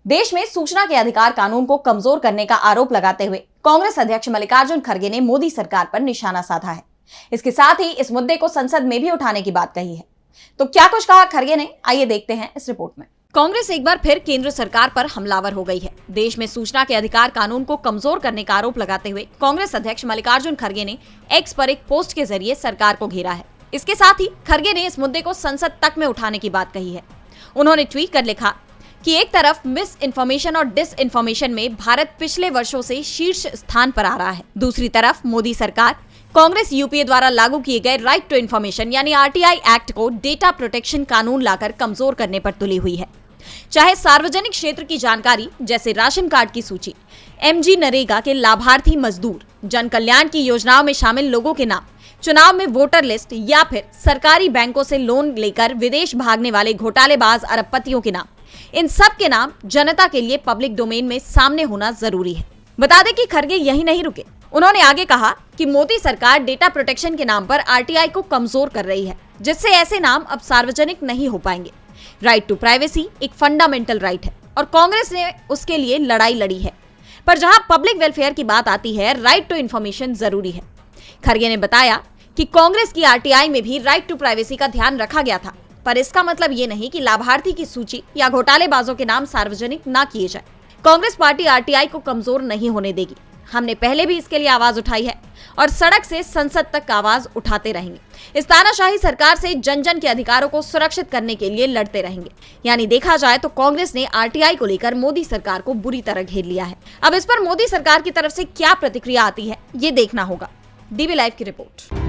देश में सूचना के अधिकार कानून को कमजोर करने का आरोप लगाते हुए कांग्रेस अध्यक्ष मल्लिकार्जुन खड़गे ने मोदी सरकार पर निशाना साधा है। इसके साथ ही इस मुद्दे को संसद में भी उठाने की बात कही है। तो क्या कुछ कहा खड़गे ने, आइए देखते हैं इस रिपोर्ट में। कांग्रेस एक बार फिर केंद्र सरकार पर हमलावर हो गई है। देश में सूचना के अधिकार कानून को कमजोर करने का आरोप लगाते हुए कांग्रेस अध्यक्ष मल्लिकार्जुन खड़गे ने एक्स पर एक पोस्ट के जरिए सरकार को घेरा है। इसके साथ ही खड़गे ने इस मुद्दे को संसद तक में उठाने की बात कही है। उन्होंने ट्वीट कर लिखा कि एक तरफ मिस इन्फॉर्मेशन और डिस इन्फॉर्मेशन में भारत पिछले वर्षों से शीर्ष स्थान पर आ रहा है, दूसरी तरफ मोदी सरकार कांग्रेस यूपीए द्वारा लागू किए गए राइट टू इन्फॉर्मेशन यानी आरटीआई एक्ट को डेटा प्रोटेक्शन कानून लाकर कमजोर करने पर तुली हुई है। चाहे सार्वजनिक क्षेत्र की जानकारी जैसे राशन कार्ड की सूची, एमजी नरेगा के लाभार्थी मजदूर, जन कल्याण की योजनाओं में शामिल लोगों के नाम, चुनाव में वोटर लिस्ट या फिर सरकारी बैंकों से लोन लेकर विदेश भागने वाले घोटालेबाज अरबपतियों के नाम, इन सब के नाम जनता के लिए पब्लिक डोमेन में सामने होना जरूरी है। बता दें कि खड़गे यही नहीं रुके। उन्होंने आगे कहा कि मोदी सरकार डेटा प्रोटेक्शन के नाम पर आरटीआई को कमजोर कर रही है, जिससे ऐसे नाम अब सार्वजनिक नहीं हो पाएंगे। राइट टू प्राइवेसी एक फंडामेंटल राइट है और कांग्रेस ने उसके लिए लड़ाई लड़ी है, पर जहां पब्लिक वेलफेयर की बात आती है, राइट टू इन्फॉर्मेशन जरूरी है। खड़गे ने बताया कि कांग्रेस की आरटीआई में भी राइट टू प्राइवेसी का ध्यान रखा गया था, पर इसका मतलब ये नहीं कि लाभार्थी की सूची या घोटालेबाजों के नाम सार्वजनिक ना किए जाए। कांग्रेस पार्टी आरटीआई को कमजोर नहीं होने देगी। हमने पहले भी इसके लिए आवाज उठाई है और सड़क से संसद तक आवाज उठाते रहेंगे। इस तानाशाही सरकार से जन जन के अधिकारों को सुरक्षित करने के लिए लड़ते रहेंगे। यानी देखा जाए तो कांग्रेस ने आरटीआई को लेकर मोदी सरकार को बुरी तरह घेर लिया है। अब इस पर मोदी सरकार की तरफ से क्या प्रतिक्रिया आती है, ये देखना होगा। डीबी लाइव की रिपोर्ट।